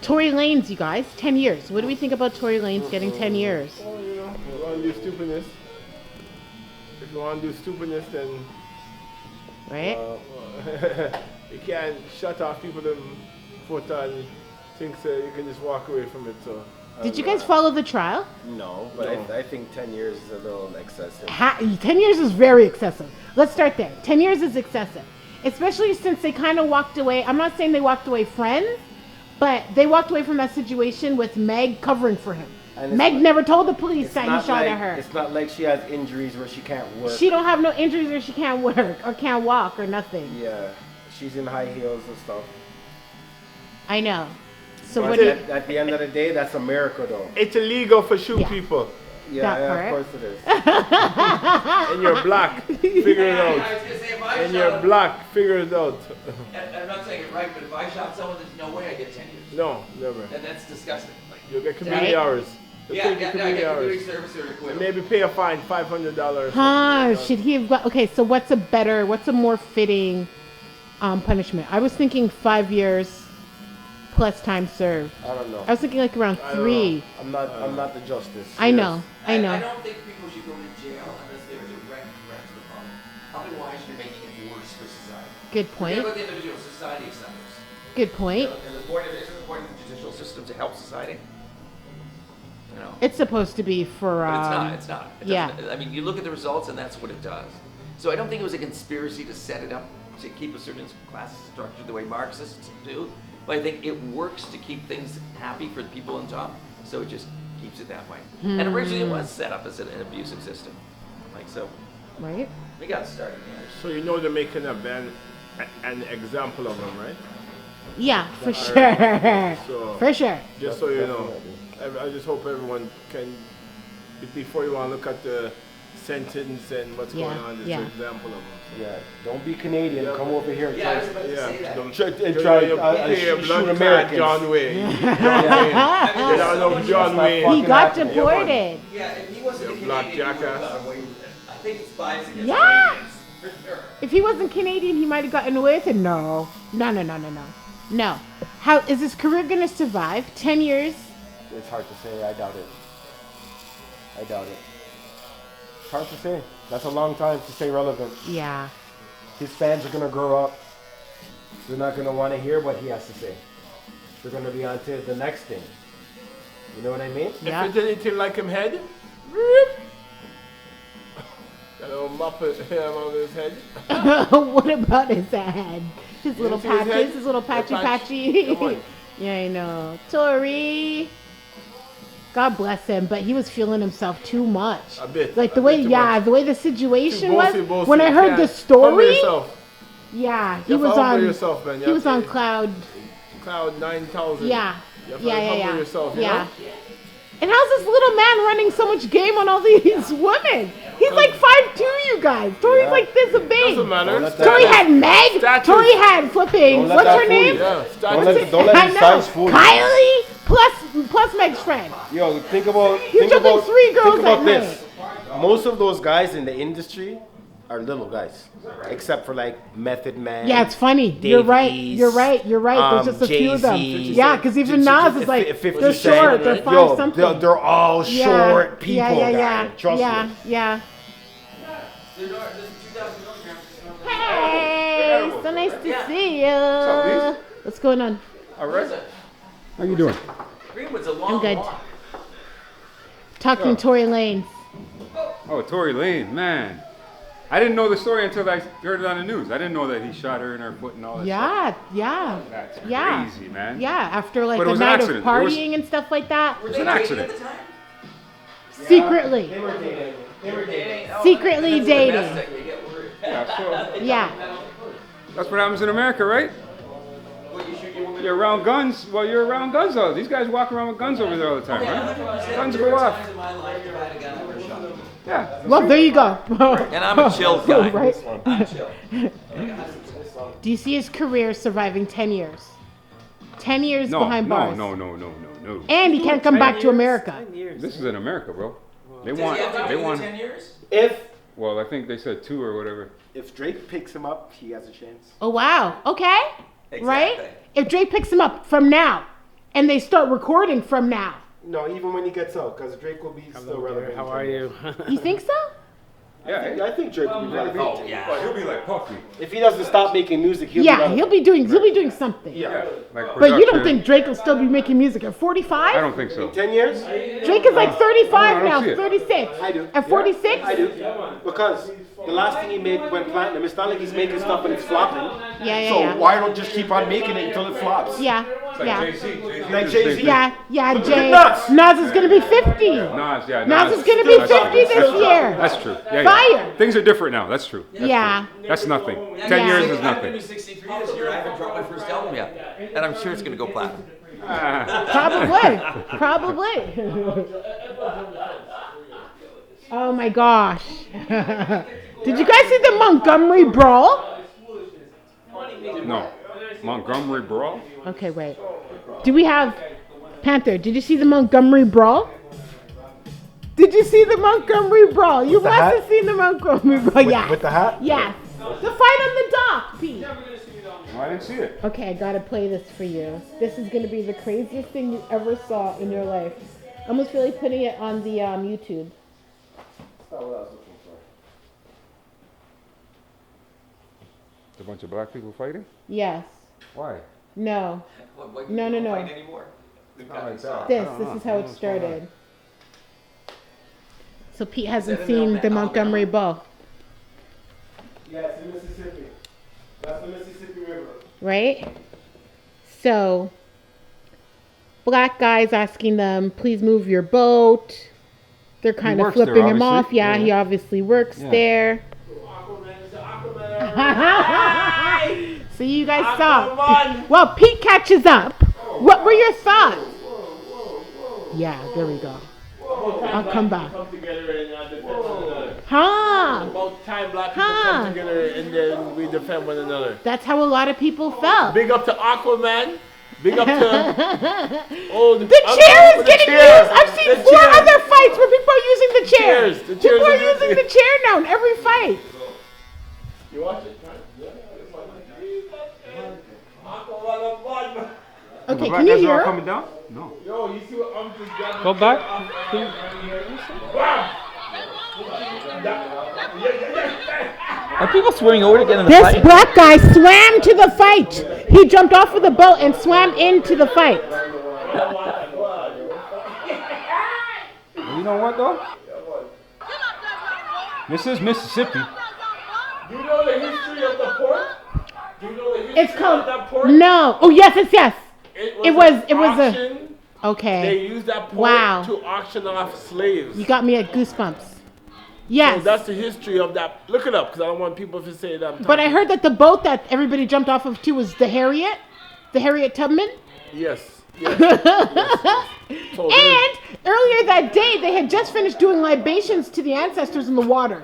Tory Lanez, you guys, 10 years. What do we think about Tory Lanez getting 10 years? Well, you know, if you want to do stupidness, then Right? you can't shut off people's foot and think you can just walk away from it. So. Did you guys follow the trial? No, but I think 10 years is a little excessive. 10 years is very excessive. Let's start there. 10 years is excessive. Especially since they kind of walked away. I'm not saying they walked away friends, but they walked away from that situation with Meg covering for him. Meg never told the police that he shot at her. It's not like she has injuries where she can't work. She don't have no injuries where she can't work or can't walk or nothing. Yeah, she's in high heels and stuff. I know. So but at the end of the day, that's America, though. It's illegal for shoot people. Yeah, of course it is. And you're black, figure it out. And you're black, figure it out. I'm not saying it right, but if I shot someone, there's no way I get 10 years. No, never. And that's disgusting. Like, You'll get community hours. I get community service or acquittal. Maybe pay a fine, $500. Should he have got, okay, so what's a more fitting punishment? I was thinking 5 years plus time served. I don't know. I was thinking like around 3. I'm not the justice. I know. I don't think people should go to jail unless there's a direct threat to the public. Otherwise, you're making it worse for society. Good point. Forget about the individual, society suffers. Good point. And the point of it isn't the point of the judicial system to help society. You know. It's supposed to be for. But it's not. It yeah. I mean, you look at the results, and that's what it does. So I don't think it was a conspiracy to set it up to keep a certain class structured the way Marxists do. But I think it works to keep things happy for the people on top, so it just keeps it that way. And originally it was set up as an abusive system. Like so. Right. We got started here. So you know they're making an example of them, right? Yeah, for sure. So, for sure. Just so you know. I just hope everyone can, before you want to look at the sentence and what's going on, just an example of them. Yeah, don't be Canadian. Come over here. Don't try shoot Americans. John Wayne. John Wayne. He got deported. Yeah, if he wasn't a black Canadian, jackass. I think it's biased against Yeah. Canadians, for sure. If he wasn't Canadian, he might have gotten away with it. No. How is his career gonna survive? 10 years? It's hard to say. I doubt it. It's hard to say. That's a long time to stay relevant. Yeah. His fans are going to grow up. They're not going to want to hear what he has to say. They're going to be on to the next thing. You know what I mean? Yeah. If it's anything like him head, got a little muppet hair on his head. What about his head? His little see his patches, head? his little patchy. Come on. Yeah, I know. Tory. God bless him, but he was feeling himself too much. A bit. Like the a way, bit too yeah, much. the way the situation Too was. bossy. When I heard the Humble story, yourself. yeah, he You have to was humble on. yourself, man. You He have was to- on cloud. Cloud 9,000. Yeah, You have to yeah. humble yourself, you yeah. know? And how's this little man running so much game on all these women? He's like 5'2", you guys. Tory's like this a big. Doesn't matter. Tory had Meg. Status. Tory had flipping. Don't let What's that her fool you. name? Yeah, Don't let I his know. size fool you. Kylie plus Meg's friend. Yo, think about jumping 3 girls think about at this. Most of those guys in the industry are little guys, except for like Method Man. Yeah, it's funny. Dave You're right. East, You're right. There's just a few of them. Jay-Z, Yeah, because even Nas is like 50 they're Cent, short. They're right? 5 Yo, something. They're all short people. Yeah. Trust me. Yeah. There's 2,000 milligrams. Hey, so nice to see you. What's going on? All right. How you doing? Greenwood's a long I'm good. walk. Talking Tory Lanez. Oh, Tory Lanez, man. I didn't know the story until I heard it on the news. I didn't know that he shot her in her foot and all that stuff. Yeah. That's Yeah. crazy, man. Yeah, after like But it a was an night of accident. It was- partying and stuff like that. Were It's they an dating accident. at the time? Secretly. They were dating. Secretly That's dating. domestic, you get worried. Yeah, so Yeah. that's what happens in America, right? What, you shoot your woman? You're around guns. Well, you're around guns all. These guys walk around with guns over there all the time, Yeah, right? 100%. Guns There go were off. times in my life that I had a gun, I would have shot them. Yeah. Well, there you go. And I'm a chill guy. Right? I'm chill. Do you see his career surviving 10 years? 10 years No, behind bars. no. And he can't come back to America. This is in America, bro. They Does want. he have to They do the want. 10 years? Well, I think they said 2 or whatever. If Drake picks him up, he has a chance. Oh, wow. Okay. Right? Exactly. If Drake picks him up from now, and they start recording from now. No, even when he gets out, because Drake will be still relevant. How are you? You think so? Yeah, I think Drake will be relevant. Oh, yeah. But he'll be like Puffy. If he doesn't stop making music, he'll be Yeah, relevant. he'll be doing something. Yeah. Like But you don't production. think Drake will still be making music at 45? I don't think so. 10 years? Drake is like 35 I now, don't see it. 36. I do. At 46? I do. Because the last thing he made went platinum. It's not like he's making stuff and it's flopping. Yeah, So yeah. why don't just keep on making it until it flops? Yeah, It's like yeah. Jay-Z. Like Jay-Z. Yeah, Jay. Nas. Nas is gonna be 50. Nas, yeah. Nas is gonna be 50 this year. That's true. Yeah, Fire. yeah. Things are different now. That's true. Yeah. That's nothing. 10 Yeah. years is I'm gonna be nothing. 63 this year. I haven't dropped my first album yet, and I'm sure it's gonna go platinum. Probably. Oh my gosh. Did you guys see the Montgomery Brawl? No. Montgomery Brawl? Okay, wait. Do we have Panther? Did you see the Montgomery Brawl? Did you see the Montgomery Brawl? You the must hat? have seen the Montgomery Brawl. Yeah. With the hat? Yes. The fight on the dock, Pete. No, I didn't see it. Okay, I gotta play this for you. This is gonna be the craziest thing you ever saw in your life. I almost really putting it on the YouTube. It's a bunch of black people fighting? Yes. Why? No. What, No. Fight anymore? They've got like that. This is how it started. So Pete hasn't Is that in seen the Alabama? Montgomery Brawl, Yeah, it's in Mississippi. That's the Mississippi River. right? So black guys asking them, please move your boat. They're kind of works there, flipping him off. obviously. Yeah, Yeah. he obviously works Yeah. there. So you guys saw. Well, Pete catches up. What were your thoughts? Yeah, there we go. I'll come back. Come together and defend one another. Huh. About time black people Huh. come together and then we defend one another. That's how a lot of people felt. Big up to Aquaman. Big up to The chair is getting used. I've seen four other fights where people are using the chair. Chairs. The chairs People are are using the chair now in every fight. You watch it? Okay, The black can you guys are all hear? coming down? No. Yo, you see what I'm just grabbing? Go back. Are people swimming over to get in the This fight? black guy swam to the fight. He jumped off of the boat and swam into the fight. You know what though? This is Mississippi. Do you know the history of the port? Do you know the history It's called of that port? no. Oh yes. It was an a auction. okay. They used that port Wow. to auction off slaves. You got me at goosebumps. So Yes. that's the history of that. Look it up, because I don't want people to say that I'm But I talking- heard that the boat that everybody jumped off of too was the Harriet Tubman. Yes. yes, yes. So And earlier that day, they had just finished doing libations to the ancestors in the water.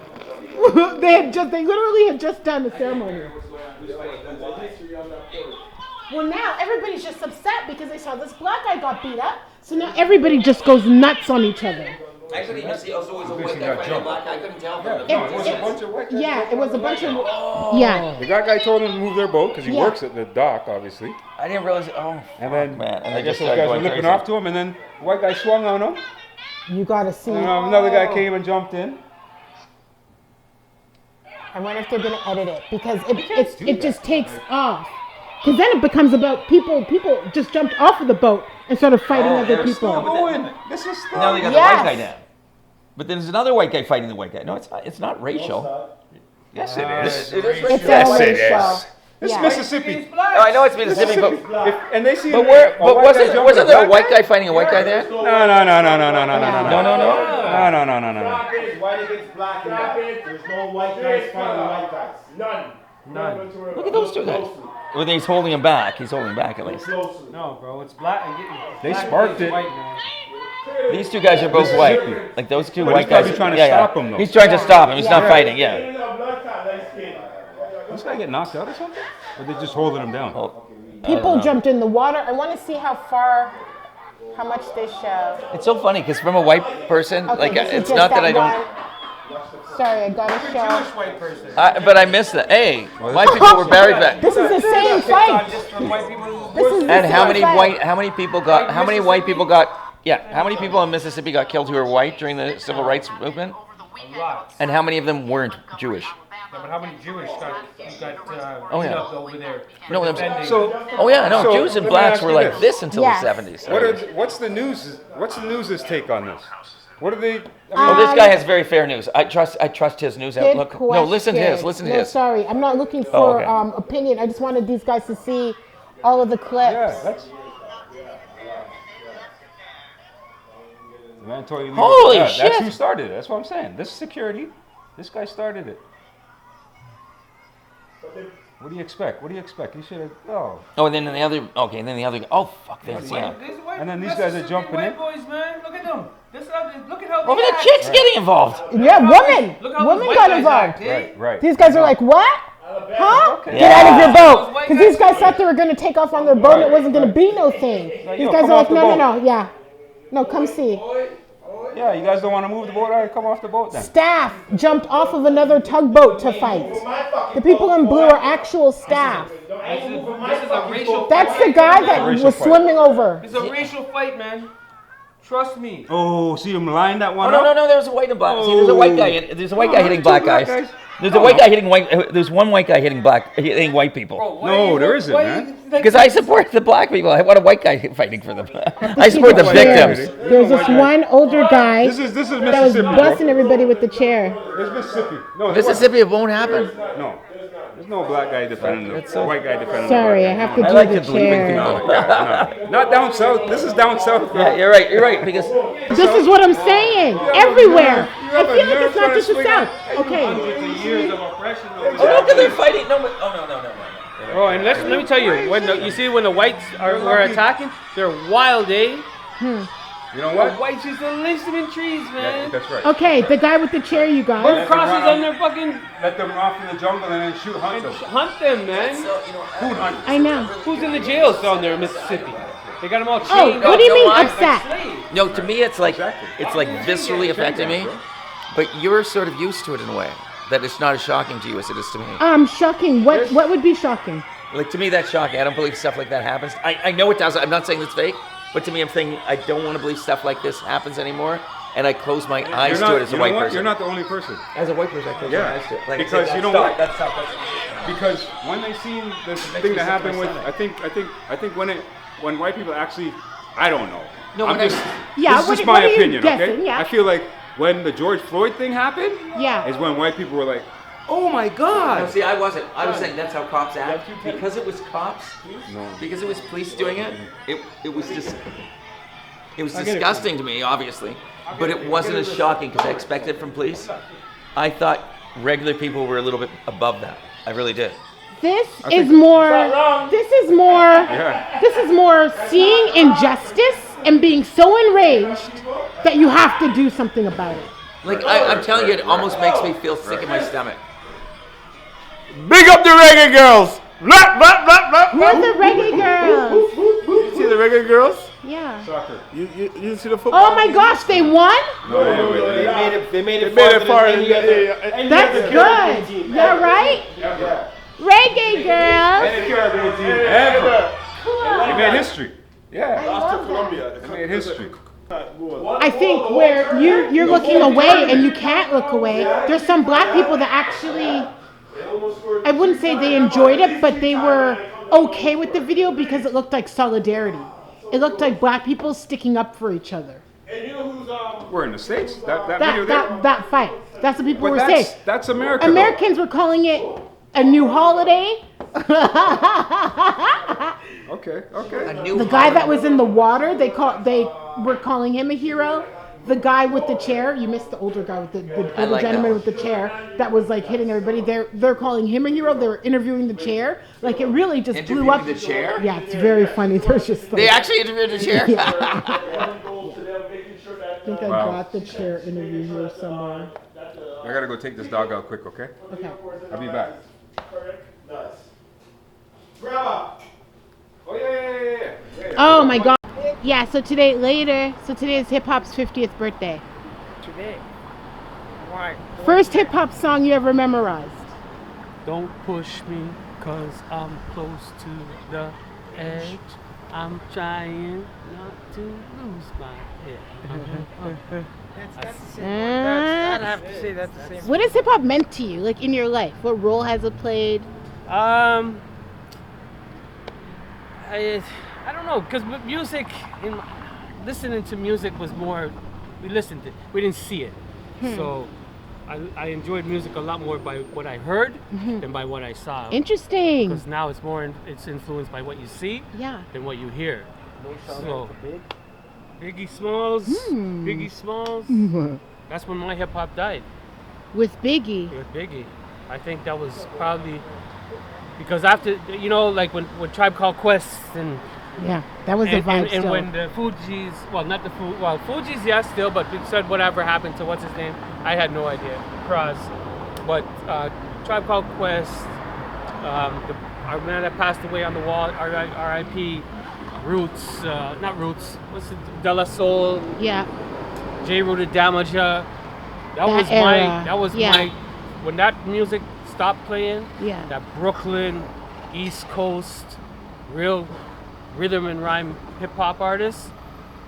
they literally had just done the ceremony. Well, now everybody's just upset because they saw this black guy got beat up. So now everybody just goes nuts on each other. I couldn't even see. Also, it was a white guy fighting a black guy. I couldn't tell from the No, it was a bunch of white guys. Yeah, it was a bunch of. Yeah. The guy told him to move their boat because he Yeah. works at the dock, obviously. I didn't realize. Oh, And then man. And I they guess just those started guys were going lipping crazy. off to him, and then the white guy swung on him. You gotta see. And another guy came and jumped in. I wonder if they're gonna edit it because it just takes off. Because then it becomes about people just jumped off of the boat and started fighting other they're people. still Going. This is still. Now they got Yes. the white guy down. But then there's another white guy fighting the white guy. No, it's not. It's not racial. Yes, it is. It is racial. It's Yes, always it is. so. It's Yeah. Mississippi. No, I know it's Mississippi, but And they see. but where? a But white guy jumping wasn't there a black white guy fighting a white guy there? No, no, no, no, no, no, no, no, no, No, no, no, no. no. Black is white against black in that. There's no white guys fighting white guys. None. Look at those two guys. Well, he's holding him back. He's holding back at least. No, bro, it's black. They sparked it. White, man. These two guys are both white. Like those two But white he's probably guys. trying to yeah, stop yeah. him, though. He's trying to stop him. He's not fighting. Yeah. This guy get knocked out or something? Or they just holding him down? Oh, People jumped in the water. I want to see how much they show. it's so funny because from a white person, Okay, like this is it's just not that I don't. one. sorry, I gotta You're a show. Jewish white person. But I missed that. Hey, white people were buried back. This is the same fight. Just for white people. This is the And how same many fight. white? How many people got? How many white people got? Yeah, how many people in Mississippi got killed who were white during the civil rights movement? A lot. And how many of them weren't Jewish? Yeah, but how many Jewish got Oh, beat yeah. up over there? for No, defending- Oh yeah, no, So, Jews and let me blacks ask were you like this. this until Yes. the 70s. What's the news? What's the news's take on this? What are they? I mean, Oh, this guy has very fair news. I trust his news Good outlook. question. No, listen to his. Listen to No, his. sorry, I'm not looking for Oh, okay. opinion. I just wanted these guys to see all of the clips. yeah, that's. Man, Tory Lanez- Holy yeah, shit. That's who started it. That's what I'm saying. This security, this guy started it. What do you expect? What do you expect? He should have. Oh. Oh, and then the other. Okay, and then the other. Oh fuck this. Yeah. These white- And then these guys are Mississippi jumping white in. boys, man. Look at them. Look at how Oh, they but the act. chick's getting involved. Yeah, woman. Look how Woman those white got guys involved. act, eh? Right. These guys are like, what? Huh? Okay. Get out of your boat. Those white Because these guys- guys thought they were going to take off on their boat and it wasn't going to be no thing. These yo, guys come are off like, the no, boat. yeah. No, come see. Yeah, you guys don't want to move the boat? All right, come off the boat then. Staff jumped off of another tugboat to fight. The people in blue are actual staff. This is a racial That's fight. the guy that Racial was fight. swimming over. It's a racial fight, man. Trust me. Oh, see him line that Oh one no up? no no! There's a white and black. See, there's a white guy. There's a white guy hitting two black black guys. guys. There's a white guy hitting white. There's one white guy hitting white people. Bro, why No, you- there isn't, why man. you think- Because I support the black people. I want a white guy fighting for them. I support the Chair. victims. There's this one older guy This is that was Mississippi. bro. busting everybody with the chair. It's Mississippi. No, Mississippi, it won't happen. No, there's no black guy defending the That's so- white guy defending Sorry, the I black have guy. to I do like the to believe in chair. people. No, not down south. This is down south. bro. Yeah, you're right. You're right. Because This is what I'm saying. Everywhere. You I have a feel like nerve it's not trying to just the swing South. at- Okay. Hundreds of years of oppression over oh no, because they're fighting. No, but, oh no. Oh, and let me tell you, you see when the whites were attacking, they're wild, eh? You know The what? whites used to lynch them in trees, Yeah, man. that's right. Okay, the guy with the chair, you Put guys. crosses on their fucking Let them off in the jungle and then hunt them. hunt them, man. Food hunt. I know. Who's in the jails down there in Mississippi? They got them all Oh, chained what up do you no, mean I- upset? like slaves. no, to me it's like Exactly. viscerally affecting me. But you're sort of used to it in a way that it's not as shocking to you as it is to me. Shocking. What would be shocking? Like to me, that's shocking. I don't believe stuff like that happens. I know it does. I'm not saying it's fake, but to me, I'm thinking I don't want to believe stuff like this happens anymore, and I close my eyes to it as a you know white what? person. You're not the only person. As a white person, I close Yeah, my eyes to it. Like, because that's you know tough. what? That's tough. Because when they seen this makes thing me that sick happened to with, my I think when white people actually, I don't know. No, I'm when I- just, Yeah, this is what just are- my what are you opinion, guessing? okay? Yeah. I feel like when the George Floyd thing happened, Yeah. is when white people were like, oh my God. No, see, I wasn't. I was saying that's how cops act. Because it was cops, No. because it was police doing it, it was just, it was I get it. disgusting to me, obviously. But it wasn't as shocking because I expected it from police. I thought regular people were a little bit above that. I really did. This think is it's more. wrong. This is more. Yeah. This is more seeing injustice and being so enraged that you have to do something about it. Like, I'm telling you, it almost makes me feel sick in my stomach. Big up the reggae girls! Blah, blah, blah, blah, Who are the reggae girls? You see the reggae girls? Yeah. Soccer. You see the football? Oh my gosh, they won? No, wait. They made it They made it far in the That's good. Yeah, right? Reggae girls. Ever. Cool. They made history. Yeah. love that. Colombia. They made history. I think where you're looking away and you can't look away, there's some black people that actually, I wouldn't say they enjoyed it, but they were okay with the video because it looked like solidarity. It looked like black people sticking up for each other. We're in the States. That video there. That fight. That's what people But were that's, saying. that's America. though. Americans were calling it a new holiday. Okay. The guy that was in the water, they were calling him a hero. The guy with the chair, you missed the older guy with the older like that gentleman one. with the chair that was like hitting everybody. They're calling him a hero. They were interviewing the chair. Like it really just blew up. Interviewing the chair? Yeah, it's very funny. There's just like, They actually interviewed the chair? I think I got the chair interview here somewhere. I gotta go take this dog out quick, okay? Okay. I'll be back. Oh yeah. Oh my god. Yeah, so today is hip hop's 50th birthday. Today. Why? First hip hop song you ever memorized. Don't push me, cause I'm close to the edge. I'm trying not to lose my head. That's the same. I'd have to say that's the same. What has hip hop meant to you, like in your life? What role has it played? I don't know, because music, listening to music was more, we listened to it, we didn't see it. So I enjoyed music a lot more by what I heard than by what I saw. Interesting. Because now it's more, it's influenced by what you see than what you hear. So, Biggie Smalls, that's when my hip hop died. With Biggie. With Biggie. I think that was probably, because after, like when Tribe Called Quest and yeah, that was the vibe and still. when the Fugees, Fugees, yeah, still, but it said whatever happened to what's his name, I had no idea. Cross, but Tribe Called Quest, our man that passed away on the wall, R.I.P. Roots, not Roots, what's it? De La Soul. Yeah. J. Rooted Damager. That was my, when that music stopped playing. Yeah. That Brooklyn, East Coast, real rhythm and rhyme hip hop artists.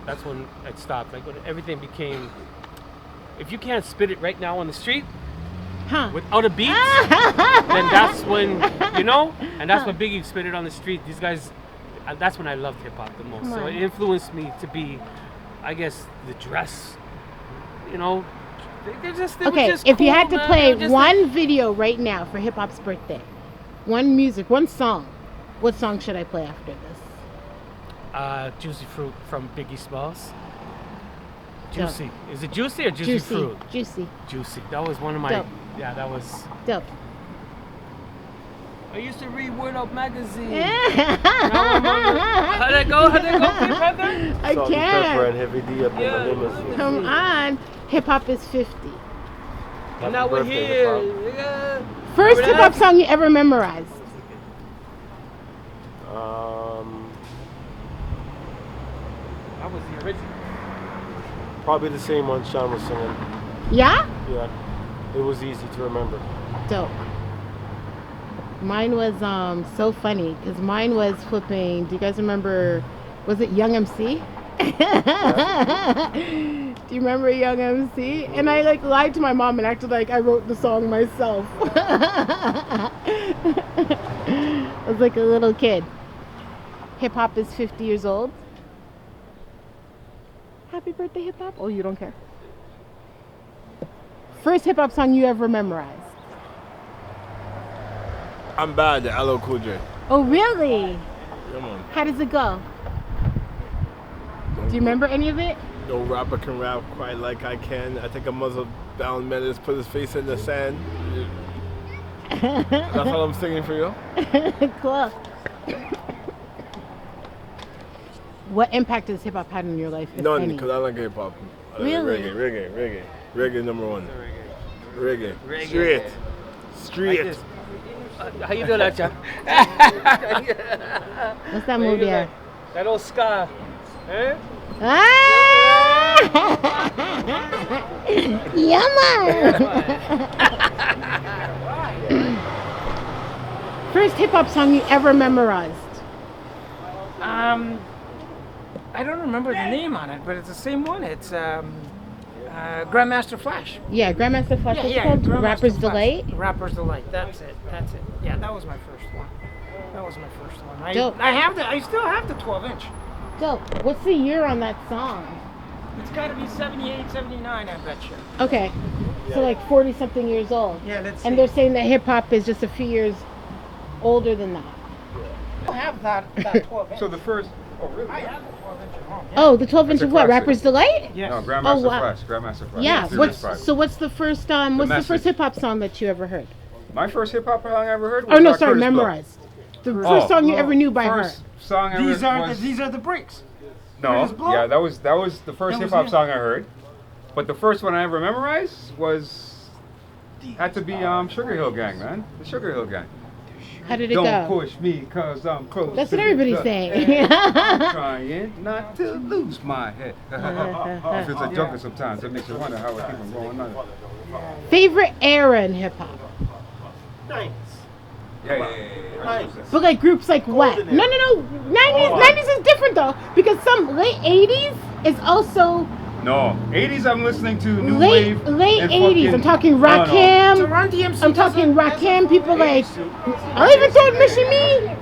That's when it stopped. Like when everything became. If you can't spit it right now on the street, without a beat, then that's when and that's when Biggie spit it on the street. These guys. That's when I loved hip hop the most. So it influenced me to be, I guess, the dress. They're just if cool, you had to man. play one video right now for hip hop's birthday, one music, one song, what song should I play after this? Juicy Fruit from Biggie Smalls. Juicy. Is it Juicy or Juicy Fruit? Juicy. Juicy. That was one of my. Dope. Yeah, that was. Dope. I used to read Word Up magazine. How'd that go? Keep Heather? I Salt and pepper and can't. heavy D up in the limousine. Come on. Hip hop is 50. And now we're birthday, here. hip Yeah. First Remember hip hop that? song you ever memorized. That was the original. Probably the same one Sean was singing. Yeah? Yeah. It was easy to remember. Dope. Mine was so funny because mine was flipping. Do you guys remember? Was it Young MC? Do you remember Young MC? And I lied to my mom and acted like I wrote the song myself. I was like a little kid. Hip hop is 50 years old. Happy birthday, hip hop. Oh, you don't care. First hip hop song you ever memorized. I'm Bad, the LL Cool J. Oh, really? Yeah, man. How does it go? Do you remember any of it? No rapper can rap quite like I can. I think a muzzle-bound menace put his face in the sand. That's all I'm singing for you. Cool. What impact has hip hop had in your life? If None, any? because I like hip hop. Really? Reggae number one. Reggae. Reggae. Street. How you doing, that, John? What's that move there? That old ska. Eh? Ah! Yummer! First hip hop song you ever memorized? I don't remember the name on it, but it's the same one. It's Grandmaster Flash. Yeah, Grandmaster Flash. What's it called? Grandmaster Rapper's Flash. Delight? Rapper's Delight. That's it. Yeah, that was my first one. Dope. I still have the 12-inch. Dope. What's the year on that song? It's got to be 78, 79, I bet you. Okay. So 40 something years old. Yeah, let's And see. they're saying that hip hop is just a few years older than that. I don't have that 12-inch. So the first. Oh, really? I have the 12-inch at home. Oh, the 12 inch That's a of what? classic. Rapper's Delight? Yes. No, Grandmaster Oh, wow. Flash. Grandmaster Flash. Yeah. Series 5. What's the first what's the first Message. hip hop song that you ever heard? My first hip hop song I ever heard was Oh no, sorry, Curtis Blow. memorized. The first song you ever knew by her. First song I These heard are was... these are the breaks. No, Curtis Blow? yeah, that was the first That hip was hop it. song I heard. But the first one I ever memorized had to be Sugar Hill Gang, man. The Sugar Hill Gang. How did it Don't go? push me, cause I'm close. That's to what the everybody's top. saying. I'm trying not to lose my head. It feels like joking sometimes. It makes you wonder how I keep on going on. Favorite era in hip hop? Yeah. But like groups like what? No. 90s is different though, because some late 80s is also No, 80s I'm listening to New late Wave. 80s. I'm talking No, no. Rakim. Run DMC I'm talking Rakim. People like I'll even throw Mission Me.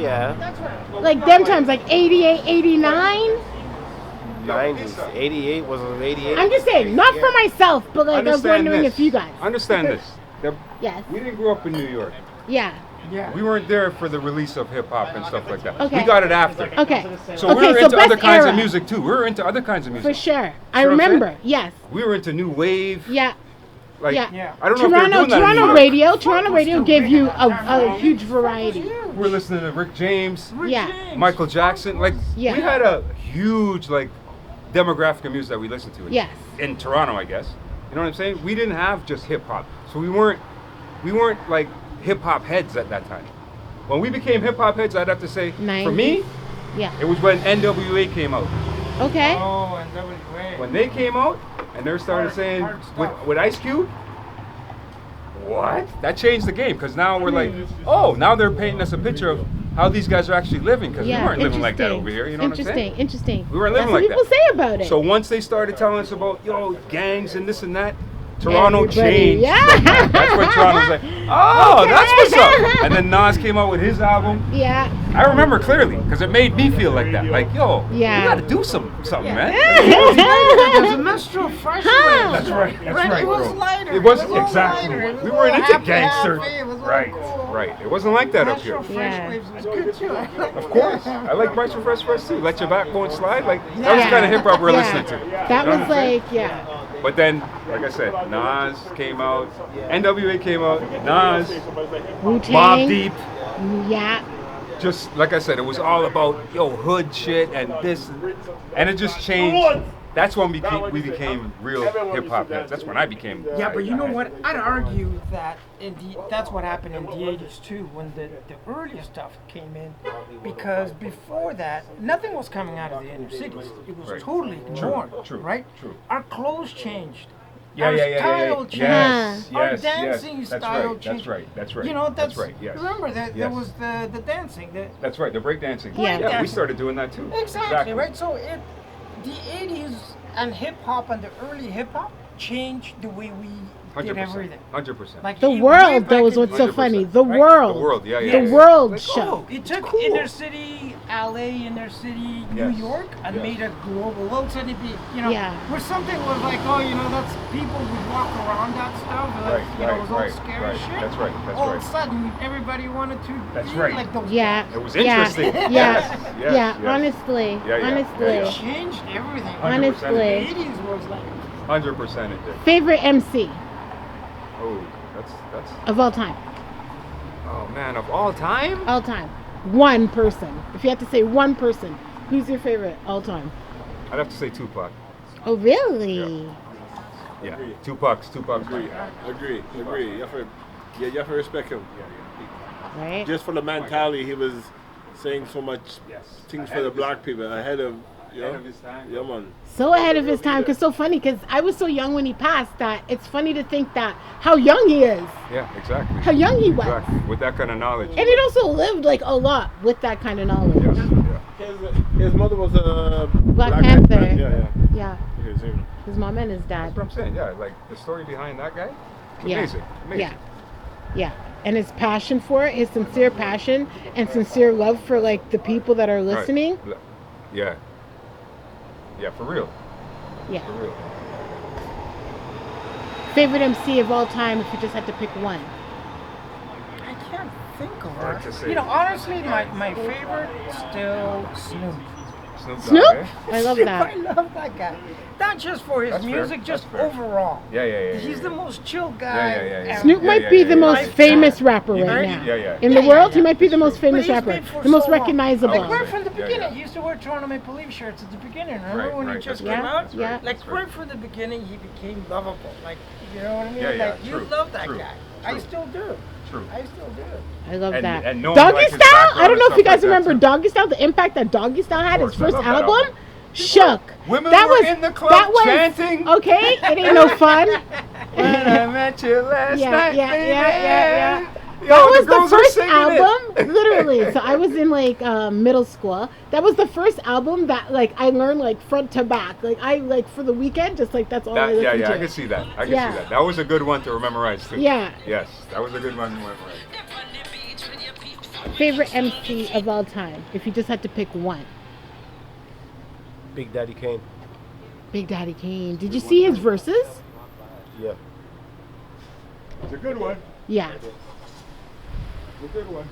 Yeah. Like them times, like 88, 89. 90s. 88 was it 88? I'm just saying, not for myself, but like I was Understand wondering this. if you guys. Understand this. Yes. We didn't grow up in New York. Yeah. We weren't there for the release of hip hop and stuff like that. Okay. We got it after. Okay. So we were so into other best kinds era. of music too. We were into other kinds of music. For sure. I See what I'm saying? remember. Yes. We were into new wave. Yeah. Like, Yeah. I don't know if they're doing that in New York. Toronto radio gave you a huge variety. We were listening to Rick James, Yeah. Michael Jackson. Like, Yeah. we had a huge like demographic of music that we listened to. Yes. In Toronto, I guess. You know what I'm saying? We didn't have just hip hop, so we weren't like hip hop heads at that time. When we became hip hop heads, I'd have to say, for me, Yeah. it was when NWA came out. Okay. Oh, and NWA. When they came out and they started saying with Ice Cube, what? That changed the game, because now we're like, oh, now they're painting us a picture of how these guys are actually living, because we weren't living like that over here. You know what I'm saying? Interesting. We weren't living like That's what that. people say about it. So once they started telling us about gangs and this and that, Toronto Everybody, changed. yeah. That's when Toronto's like, oh, that's what's up. And then Nas came out with his album. Yeah. I remember clearly, because it made me feel like that. Like, yo, Yeah. you gotta do something, man. There's a Mistral fresh Huh. That's right, It was bro. lighter. It wasn't It was exactly. lighter. It was We all weren't into happy, gangster. happy. It was all Right, cool. right. It wasn't like that up here. Mistral fresh Yeah. waves was good too. Of course. I like Bryce Fresh too. Let your backbone slide. Like, that was the kind of hip hop we're listening to. That You know was what I'm saying? like, yeah. But then, like I said, Nas came out, NWA came out, Nas, Wu-Tang. Mobb Deep. Yeah. Just like I said, it was all about hood shit and this, and it just changed. That's when we became real hip hop heads. That's when I became. Yeah, but you know what? I'd argue that that's what happened in the 80s too, when the earlier stuff came in, because before that, nothing was coming out of the inner cities. It was Right. totally ignored, True, right? true. Our clothes changed. Yeah, Our yeah. style changed. Yes, Our yes, dancing yes. style That's changed. right. That's right. You know, that's right. Yes. Remember that there Yes. was the dancing. That's right. The breakdancing. Yeah. Yeah, we started doing that too. Exactly, right? So the 80s and hip hop and the early hip hop changed the way we did 100%. everything. 100%. Like The way world, back though, is in what's the so 100%, funny. The right? world. The world. Yeah, yeah. The yeah. world Like, show. oh, it took Cool. inner city LA, inner city New Yes. York, and Yes. made it global. All of a sudden, it be, Yeah. where something was like, oh, that's people would walk around that stuff, Right, it was all right, scary right. shit. That's right, that's all right. of a sudden, everybody wanted to That's be right. like those Yeah. guys. It was Yeah. interesting. Yeah. Yes, Yeah. yes. Honestly. Yeah, yeah, Honestly. yeah, It changed everything. 100%. The Honestly. 80s was like, 100% it did. Favorite MC Oh, that's. of all time. Oh man, of all time. All time. One person. If you had to say one person, who's your favorite all time? I'd have to say Tupac. Oh, really? Yeah, Tupac's. Agree. You have to respect him. Right? Just for the mentality, he was saying so much things for the black people ahead of his time. Yeah, man. So ahead of his time, because so funny, because I was so young when he passed that it's funny to think that how young he is, Yeah, exactly. how young he was. Exactly. With that kind of knowledge. And he'd also lived like a lot with that kind of knowledge. Yes, yeah. His mother was a Black Panther. Yeah. Yeah. His mom and his dad. That's what I'm saying. Yeah, like the story behind that guy. Yeah. Amazing. Yeah. Yeah. And his passion for it, his sincere passion and sincere love for like the people that are listening. Right. Yeah. Yeah, for real. Yeah. For real. Favorite MC of all time if you just had to pick one. I can't think of Hard to her. say. Honestly, my favorite still Snoop. Snoop? Dogg, eh? I love I that. love that guy. Not just for his That's fair. music, just That's fair. overall. Yeah. He's the most chill guy. Yeah. Snoop Yeah, might be the yeah. most Like famous that. rapper You right heard? now. Yeah. In the Yeah, world, yeah. he might be the most But famous he's rapper. been for The most so long. recognizable. Like right from the Yeah, beginning, yeah. he used to wear Toronto Maple Leaf shirts at the beginning. Remember Right, when he right, just that's came right. out? Yeah. Like right from the beginning, he became lovable. Like, you know what I mean? Yeah, like you true, love that true, guy. I true. still do. True. I still do. I love And- that. and knowing, Doggy like, his Style. I background don't know and if you stuff guys like that, remember too. Doggy Style. The impact that Doggy Style had. His Of course, first I love that album. album. Shook. Women that were was in the club that was chanting. okay. It ain't no fun. When I met you last Yeah, night, yeah, baby. yeah. Yo, That was the girls were first singing album, it. literally. So I was in like middle school. That was the first album that like I learned like front to back. Like I like for the weekend, just like that's all I That, listened yeah, to. I can see that. I can Yeah. see that. That was a good one to memorize too. Yeah. Yes, that was a good one to memorize. Favorite MC of all time, if you just had to pick one. Big Daddy Kane. Big Daddy Kane. Did you see his verses? Yeah. It's a good one. Yeah. It's a good one.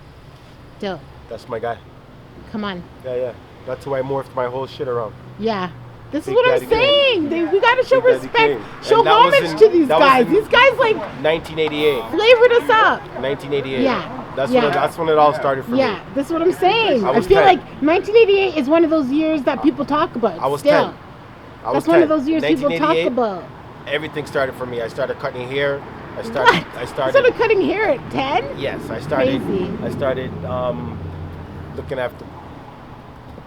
Dope. That's my guy. Come on. Yeah. That's who I morphed my whole shit around. Yeah. This Big is what Daddy I'm saying. We gotta show Big Daddy respect, Kane. show And that was homage in- to these that was guys. in- These guys like 1988. flavored us up. 1988. Yeah. That's Yeah. that's when it all started for Yeah, me. that's what I'm saying. I I was feel 10. like 1988 is one of those years that people talk about. I was still. 10. I was That's one of 10. those years people talk 1988, about. Everything started for me. I started cutting hair. I What? started. I You started. started cutting hair at 10? Yes, I started. Crazy. I started looking after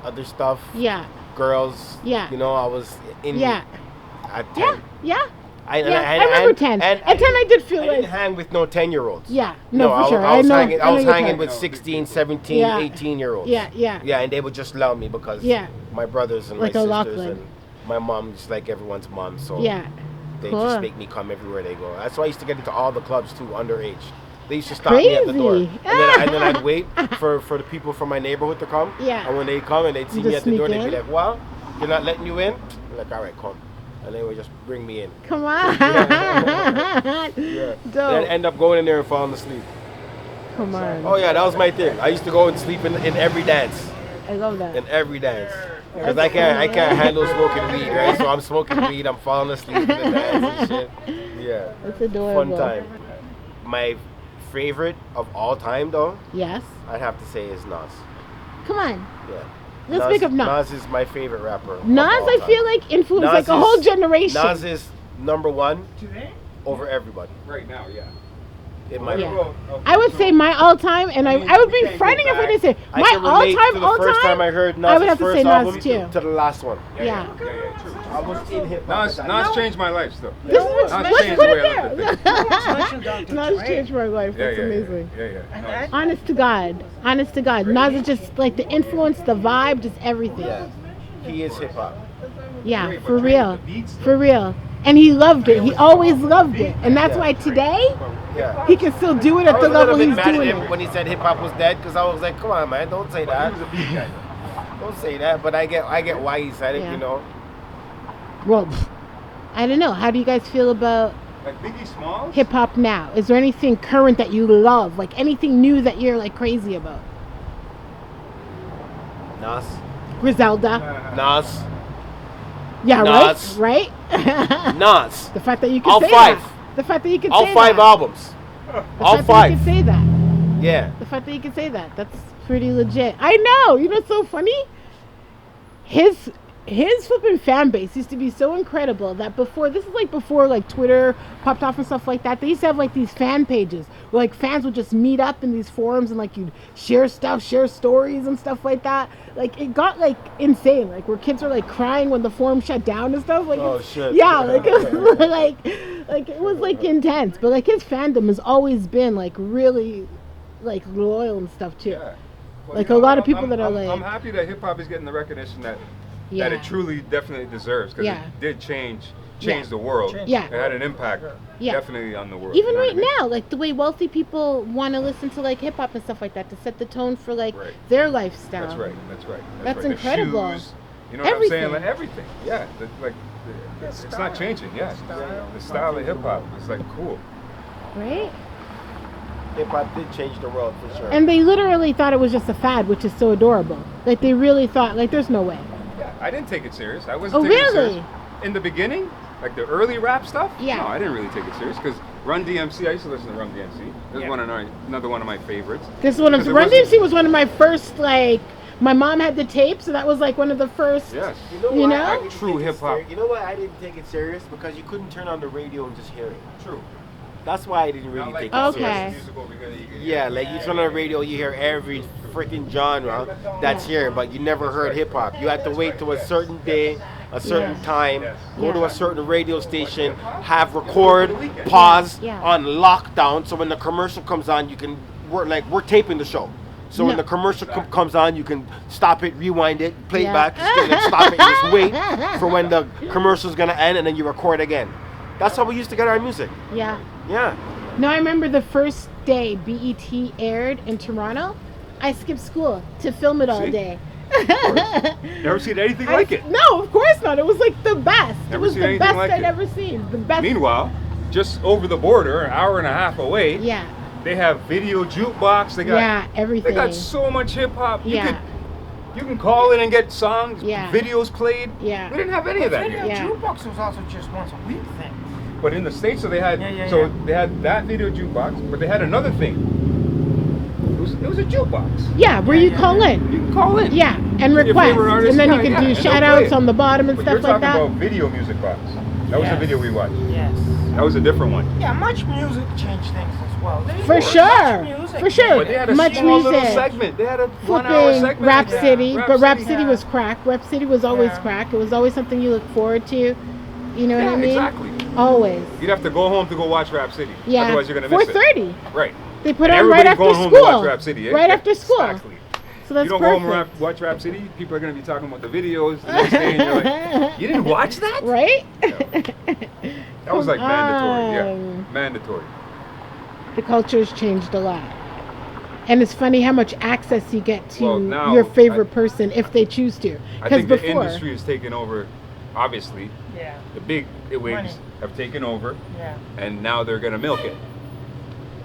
other stuff. Yeah, Girls. Yeah. You know, I was in. yeah, At 10. yeah. I remember 10. At 10 I did feel I like... didn't hang with no 10-year-olds. Yeah, no, for sure. I was know. hanging, I was know your hanging type. with 16, 17, Yeah. 18-year-olds. Yeah, yeah. Yeah, and they would just love me because Yeah. my brothers and Like my a sisters Lachlan. and my mom just like everyone's mom. So Yeah, they cool. just make me come everywhere they go. That's why I used to get into all the clubs too, underage. They used to stop me at the door. Crazy. And then I'd wait for the people from my neighborhood to come. Yeah. And when they come and they'd see You me just at the door, sneak they'd be in? like, well, they're not letting you in? I'm like, all right, come. And they would just bring me in. Come on. Yeah. Dope. Then I'd end up going in there and falling asleep. Come on. Oh yeah, that was my thing. I used to go and sleep in every dance. I love that. In every dance. Because I can't handle smoking weed, right? So I'm smoking weed, I'm falling asleep in the dance and shit. Yeah. That's adorable. Fun time. My favorite of all time though, Yes. I'd have to say is Nas. Come on. Yeah. Let's pick up Nas. Nas is my favorite rapper. of Nas, all I time. feel like influenced Nas like a is- whole generation. Nas is number one Today? over everybody. Right now, yeah. In my Yeah. book. I would say my all-time, and I would We be can't fronting go if I didn't back. say I my can relate to all-time, the first time I heard Nas' I would have to first say Nas album too. to the last one. Yeah. Yeah, true. I was in hip hop. Nas changed my life still. This is what, Nas let's changed put the it way I look at there. Mention Dr. Nas Dre. changed my life. That's amazing. Yeah. Honest to God. Honest to God. Nas is just like the influence, the vibe, just everything. Yeah. He is hip hop. Yeah, Great, for but real. the beats, though. For real. And he loved it. He always loved it. And that's Yeah. why today Yeah. he can still do it I at was the a little level bit he's mad at doing him it. when he said hip hop was dead because I was like, come on, man, don't say that. He was a beat guy. Don't say that. But I get why he said it, Yeah. you know. Well, I don't know. How do you guys feel about Like Biggie Smalls. hip hop now? Is there anything current that you love? Like anything new that you're like crazy about? Nas. Griselda. Nas. Yeah, Nas. right? Nas. The fact that you can All say five. that. The fact that you can All say five that. albums. The All fact that five. you can say that. Yeah. The fact that you can say that. That's pretty legit. I know. You know what's so funny? His flipping fan base used to be so incredible that before like Twitter popped off and stuff like that, they used to have like these fan pages where like fans would just meet up in these forums and like you'd share stuff, share stories and stuff like that. Like it got like insane, like where kids were like crying when the forum shut down and stuff. Like Oh, shit. yeah, like it was like it was like intense. But like his fandom has always been like really like loyal and stuff too. Yeah. Well, Like you a know, lot of I'm- people that are I'm like- happy that hip hop is getting the recognition that Yeah. it truly definitely deserves because Yeah. it did change Yeah. the world. Yeah. It had an impact Yeah. definitely on the world. Even you know what right I mean? now, like the way wealthy people want to listen to like hip hop and stuff like that to set the tone for like Right. their lifestyle. That's right. That's right. incredible. The shoes, you know what Everything. I'm saying? Like everything. Yeah. It's not changing. Yeah. The style of hip hop is like cool. Right? Hip hop did change the world for sure. And they literally thought it was just a fad, which is so adorable. Like they really thought, like, there's no way. Yeah. I didn't take it serious. I wasn't Oh, taking it really? serious. In the beginning, like the early rap stuff. Yeah. No, I didn't really take it serious because Run DMC. I used to listen to Run DMC. This is Yeah. another one of my favorites. This one of Because it Run wasn't- DMC was one of my first like. My mom had the tape, so that was like one of the first. Yes. You why know? I didn't True take it hip-hop. serious? You know why I didn't take it serious? Because you couldn't turn on the radio and just hear it. True. That's why I didn't really take it Okay. seriously. Yeah, like you turn on the radio, you hear every freaking genre that's here, but you never heard hip hop. You had to wait to a certain day, a certain time, go to a certain radio station, have record, pause on lockdown, so when the commercial comes on, you can we're taping the show. So when the commercial comes on, you can stop it, rewind it, play it back, stop it, and just wait for when the commercial's gonna end, and then you record again. That's how we used to get our music. Yeah. Yeah. No, I remember the first day BET aired in Toronto. I skipped school to film it all day. Never seen anything like it. No, of course not. It was like the best. Never it was seen the anything best like I'd it. ever seen. The best. Meanwhile, just over the border, an hour and a half away, they have video jukebox. They got everything. They got so much hip hop. You Yeah. can call in and get songs, Yeah. videos played. Yeah. We didn't have any of that Video here. Yeah. jukebox was also just once a week thing. But in the States, so they had they had that video jukebox, but they had another thing. It was a jukebox. Yeah, where you call in. You can call in. Yeah, and Your request. favorite artist, And then you yeah, can yeah, do and they'll shout play outs it. on the bottom and But stuff you're like talking that. about video music box. That was the video we watched. Yes. That was a different one. Yeah, much music changed things as well. For sure. music. For sure. But they had a Much small little music. segment. They had a 1 hour Flipping segment. Rap Yeah. City, Rap but Rap City, City was crack. Rap City was always crack. It was always something you look forward to. You know what I mean? Exactly. Always. You'd have to go home to go watch Rap City. Yeah. Otherwise, you're gonna miss it. 4:30. Right. They put And on right everybody after going home school. to watch Rap City. Eh? Right after school. Exactly. So that's you don't perfect. go home and watch Rap City, people are going to be talking about the videos the next day, and you're like, you didn't watch that? Right? That was like Come mandatory. Yeah, on. mandatory. The culture's changed a lot. And it's funny how much access you get to Well, now, your favorite person if they choose to. I Because think before, the industry has taken over, obviously. Yeah. The big wigs Money. have taken over, Yeah. and now they're going to milk it.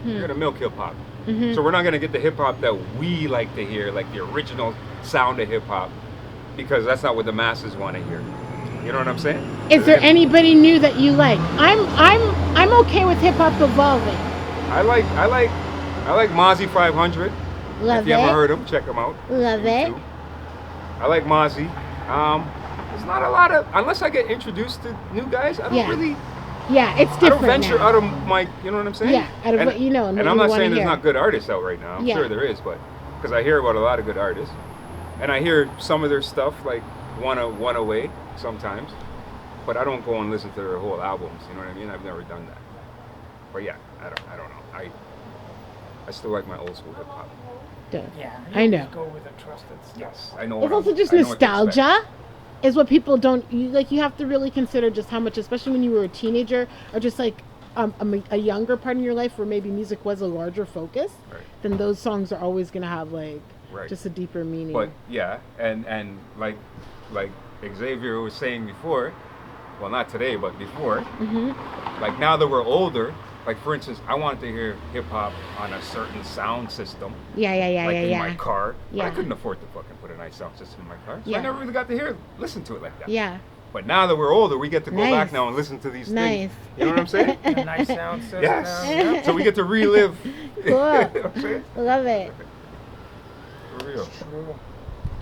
They're going to milk hip hop. Mhm. So we're not going to get the hip hop that we like to hear, like the original sound of hip hop, because that's not what the masses want to hear. You know what I'm saying? is there anybody new that you like? I'm okay with hip hop evolving. I like Mozzie 500. Love If you it. ever heard him, check him out. Love it. YouTube. I like Mozzie. There's not a lot of, unless I get introduced to new guys, I don't Yeah. really, Yeah, it's I different don't venture now. out of my, you know what I'm saying? Yeah, out of what you know and what I'm you not wanna saying there's hear. not good artists out right now. I'm Yeah. sure there is, but because I hear about a lot of good artists, and I hear some of their stuff like one away sometimes, but I don't go and listen to their whole albums. You know what I mean? I've never done that. But yeah, I don't know. I still like my old school hip hop. Duh. Yeah. I know. Go with the trusted stuff. Yes, I know. It's what also I'm- just I know what to expect. nostalgia is what people don't you have to really consider just how much, especially when you were a teenager or just like a younger part in your life where maybe music was a larger focus, Right. then those songs are always going to have like Right. just a deeper meaning. But yeah, and like Xavier was saying before, well, not today, but before, Mhm. like now that we're older, like for instance, I wanted to hear hip hop on a certain sound system, Yeah, like in yeah. my car. But I Yeah. couldn't afford to fucking put a nice sound system in my car, so Yeah. I never really got to listen to it like that. Yeah. But now that we're older, we get to go Nice. back now and listen to these Nice. things. You know what I'm saying? A nice sound system. Yes. Yeah. So we get to relive. Cool. You know what I'm saying? Love it. For real. True.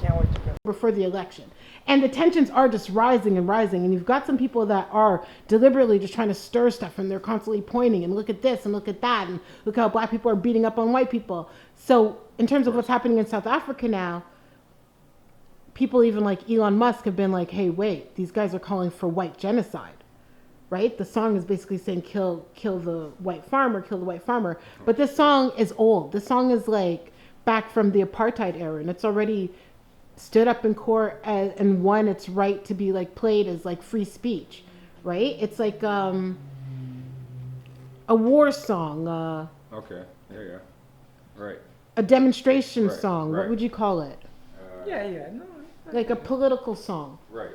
Can't wait to go. Before the election. And the tensions are just rising and rising. And you've got some people that are deliberately just trying to stir stuff and they're constantly pointing and look at this and look at that and look how black people are beating up on white people. So in terms of what's happening in South Africa now, people even like Elon Musk have been like, hey, wait, these guys are calling for white genocide. Right? The song is basically saying kill the white farmer, kill the white farmer. But this song is old. This song is like back from the apartheid era and it's already stood up in court and won its right to be like played as like free speech, right? It's like a war song, Okay. Yeah. Right. a demonstration Right, song. What right. would you call it? Yeah. No. Like a political song. Right.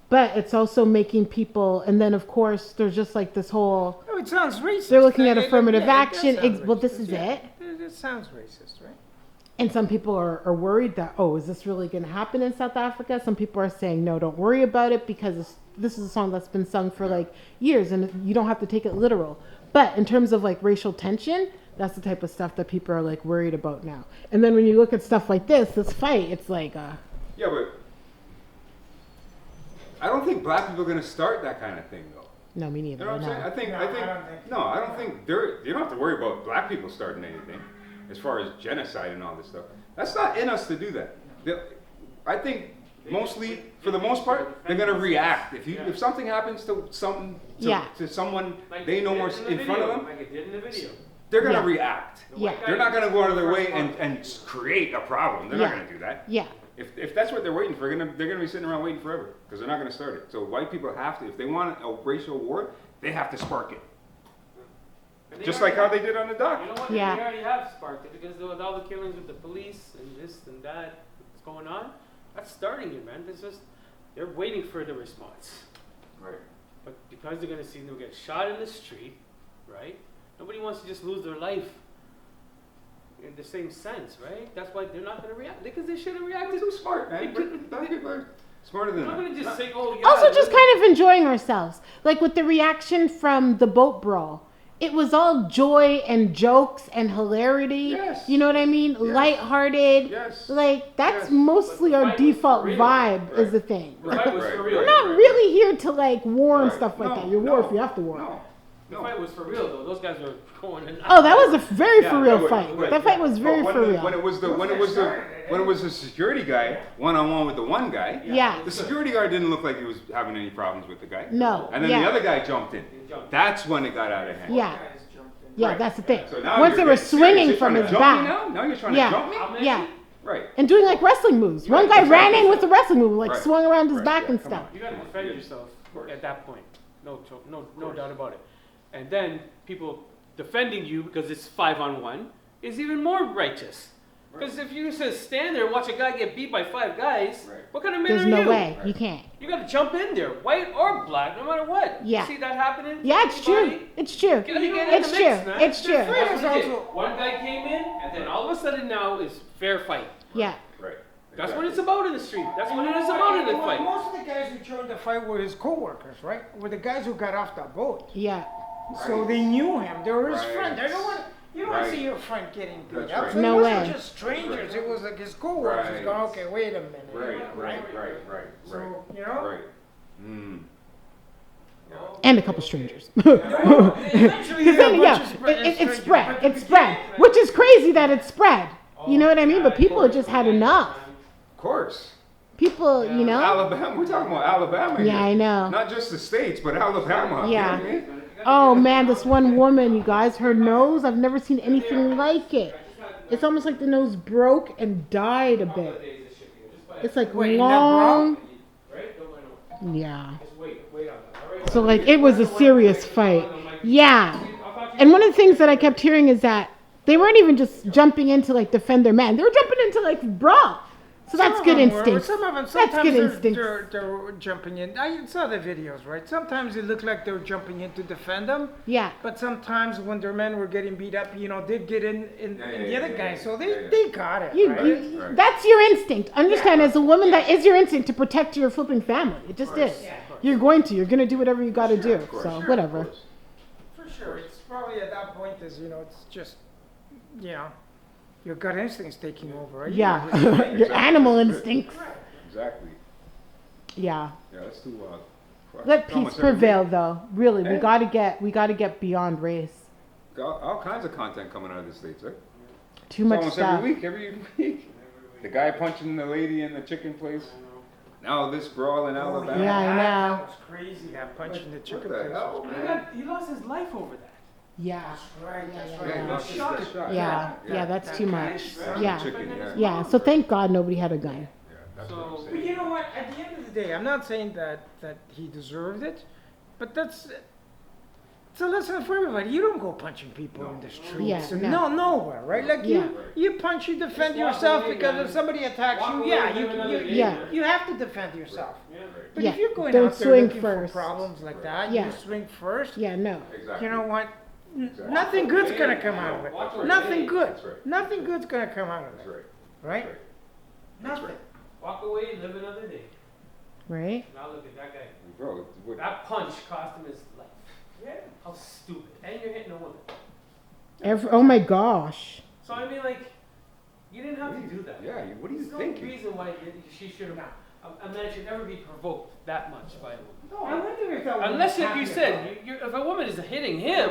But it's also making people, and then of course there's just like this whole. Oh, it sounds racist. They're looking at Yeah, affirmative yeah, it does action. sound Well, this racist, is yeah. it. It sounds racist, right? And some people are worried that, oh, is this really going to happen in South Africa? Some people are saying, no, don't worry about it because this is a song that's been sung for like years and you don't have to take it literal. But in terms of like racial tension, that's the type of stuff that people are like worried about now. And then when you look at stuff like this fight, it's like, Yeah, but I don't think black people are going to start that kind of thing, though. No, me neither. You know what I'm saying? I don't think you don't have to worry about black people starting anything as far as genocide and all this stuff. That's not in us to do that. I think mostly, for the most part, they're gonna react. If something happens to someone they know more in front of them, like it did in the video. they're gonna react. Yeah. They're not gonna go out of their way and create a problem. They're not gonna do that. Yeah. If that's what they're waiting for, they're gonna be sitting around waiting forever because they're not gonna start it. So white people have to, if they want a racial war, they have to spark it. Just like how they did on the dock. You know what? Yeah. They already have sparked it because with all the killings with the police and this and that that's going on, that's starting it, man. It's just they're waiting for the response. Right. But because they're gonna see them get shot in the street, right? Nobody wants to just lose their life in the same sense, right? That's why they're not gonna react because they should have reacted. Too smart, man. Black people are smarter than I'm not that. gonna just say, oh yeah. Also, just kind of enjoying ourselves. Like with the reaction from the boat brawl. It was all joy and jokes and hilarity. Yes. You know what I mean? Yes. Lighthearted. Yes. Like, that's Yes. mostly But the our fight was default for real. vibe is Right. the thing. The fight was for real. We're not really here to, like, war and Right. stuff like No, that. You war no, if you have to war. No. The fight was for real though. Those guys were going. Oh, that was a very Yeah, for real wait, fight. wait. That fight was very When for real. it was the security guy one-on-one with the one guy. Yeah. The security guard didn't look like he was having any problems with the guy. No. And then yeah. the other guy jumped in. That's when it got out of hand. Yeah. Yeah, Right. that's the thing. So now Once they you're were getting serious. swinging You're from trying his to jump me back. now? Now you're trying Yeah. to jump me? Yeah. Right. And doing like wrestling moves. One Right, guy that's ran right. in with a wrestling move, like Right. swung around his Right, back yeah, and come stuff. on. You gotta defend yourself at that point. No doubt about it. And then people defending you because it's 5-on-1 is even more righteous. Because if you just stand there and watch a guy get beat by 5 guys, Right. what kind of man There's are no you? way. You can't. You gotta jump in there, white or black, no matter what. Yeah. You see that happening? Yeah, it's true. Anybody? It's true. You gotta get in It's the true. mix, man. It's true. That's what we did. One guy came in, and then all of a sudden now is fair fight. Yeah. Right. That's what it's about in the street. That's what it is about in the fight. Most of the guys who joined the fight were his co-workers, right? Were the guys who got off the boat. Yeah. So they knew him. They were his Right. friend. You don't Right. see your friend getting beat That's up. right. So No it wasn't way. just strangers. It was like his co-workers Right. going, okay, wait a minute. Right. So, you know? Right. Mm. And a couple strangers. Eventually, Because then, a yeah, bunch of it strangers. spread. But It you spread. can't- Which is crazy that it spread. You know what I mean? But people just had enough. Of course. People, you know? Alabama. We're talking about Alabama. Yeah, here. I know. Not just the states, but Alabama. Yeah. You know what I mean? Oh man, this one woman, you guys, her nose, I've never seen anything like it. It's almost like the nose broke and died a bit. It's like Wait, in that long. Yeah. So like it was a serious fight. Yeah. And one of the things that I kept hearing is that they weren't even just jumping in to like defend their man. They were jumping into like brawl. So that's Some good of them were, instincts. Some of them, That's sometimes good they're, instincts. they're jumping in. I saw the videos, right? Sometimes it looked like they were jumping in to defend them. Yeah. But sometimes when their men were getting beat up, they'd get in the other guy. So they, yeah. they got it, You, right? you- Right. That's your instinct. Understand, as a woman, that is your instinct to protect your flipping family. It just is. You're going to do whatever you got to do. So whatever. For sure. It's probably at that point it's just, your gut instinct's taking over, right? Yeah, your animal instincts. Exactly. Yeah. Yeah, that's too wild. Let It's peace almost every prevail, week. though. Really, we Eh? gotta get beyond race. Got all kinds of content coming out of the states, right? Too It's much almost stuff. every week. The guy punching the lady in the chicken place. Now this brawl in Alabama. Yeah, I know. That was crazy. That punch in the What chicken the place. hell, was man? He lost his life over that. Yeah. Right, that's Yeah, right. Yeah, he lost his Shot. shot. Yeah, that's too much. Son of a Yeah. chicken, yeah. Yeah. So thank God nobody had a gun. Yeah, that's what I'm So- But saying. you know what? At the end of the day, I'm not saying that he deserved it, but it's a lesson for everybody. You don't go punching people in the streets. Yeah, and no. nowhere, right? Like Yeah. you punch, you defend Just walk yourself away, because man. if somebody attacks Walk you, away yeah, and live another day, Yeah. man. you have to defend yourself. But Yeah, if you're going don't out there swing looking first. for problems like that, Yeah. you swing first. Yeah. No. Exactly. You know what? Nothing good's gonna come out of it. Walk away. Nothing good. That's right. Nothing good's gonna come out of That's it. right. Right? That's right. Nothing. right. Walk away and live another day. Right. Now look at that guy. Bro, what, That punch cost him his life. Yeah. How stupid. And you're hitting a woman. Oh my gosh. So I mean, like, you didn't have to do that. yeah, what are you There's no thinking? reason why she should have a man should never be provoked that much by a woman. I wonder if that woman Unless, was like you happy said, about it. if a woman is hitting him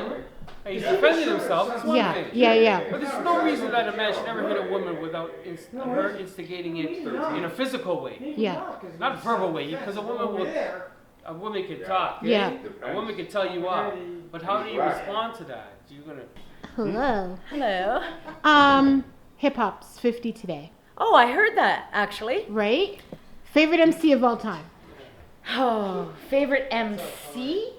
and he's defending himself, it's one Yeah, thing. yeah. But there's no reason that a man should ever hit a woman without her instigating it in a physical way, Yeah. not verbal way. Because a woman can talk. Yeah. A woman can tell you off. But how do you respond to that? You're gonna. Hello. Hello. Hip hop's 50 today, Oh, I heard that actually. right? Favorite MC of all time? Oh, favorite MC?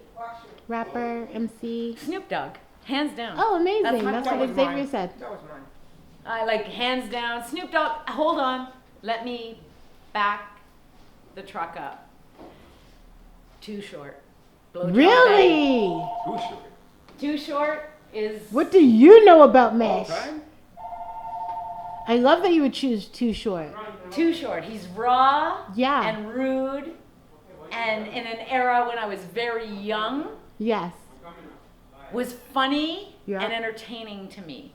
Rapper, MC. Snoop Dogg, hands down. Oh, amazing. That's my That's point. what Xavier said. That was mine. I like hands down. Snoop Dogg. Hold on, let me back the truck up. Too short. Blowjob Really? Too short. Too short is. What do you know about All Mesh? time? I love that you would choose Too Short. Too short. He's raw Yeah. and rude, and in an era when I was very young, Yes. was funny Yeah. and entertaining to me.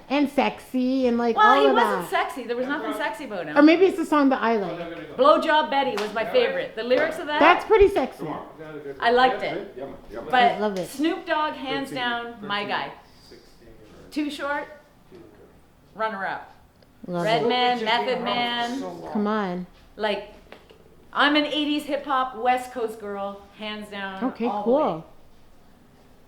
And sexy and like Well, all he of wasn't that. sexy. There was nothing sexy about him. Or maybe it's the song that I like. Blowjob Betty was my favorite. The lyrics of that, That's pretty sexy. I liked it. I love But it. Snoop Dogg, hands down, my guy. Too short, runner up. Love it. Redman, Method Man. Come on. Like, I'm an 80s hip hop West Coast girl, hands down. Okay, all the way. cool.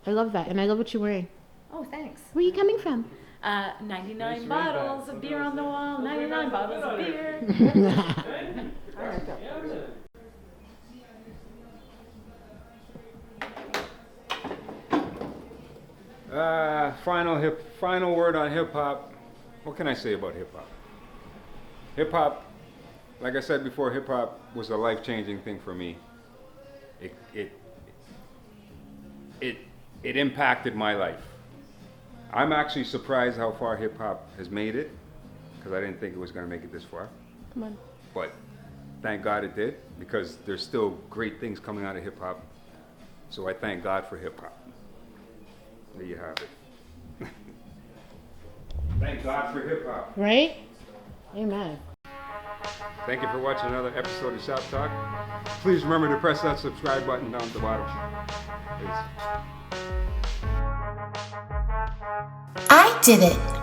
I love that. And I love what you're wearing. Oh, thanks. Where are you coming from? 99 bottles of beer on the wall, 99 bottles of beer. Final word on hip hop. What can I say about hip hop? Hip hop, like I said before, hip hop was a life-changing thing for me. It impacted my life. I'm actually surprised how far hip hop has made it, because I didn't think it was going to make it this far. Come on. But thank God it did, because there's still great things coming out of hip hop. So I thank God for hip hop. There you have it. Thank God for hip hop. Right? Amen. Thank you for watching another episode of Shop Talk. Please remember to press that subscribe button down at the bottom. Peace. I did it.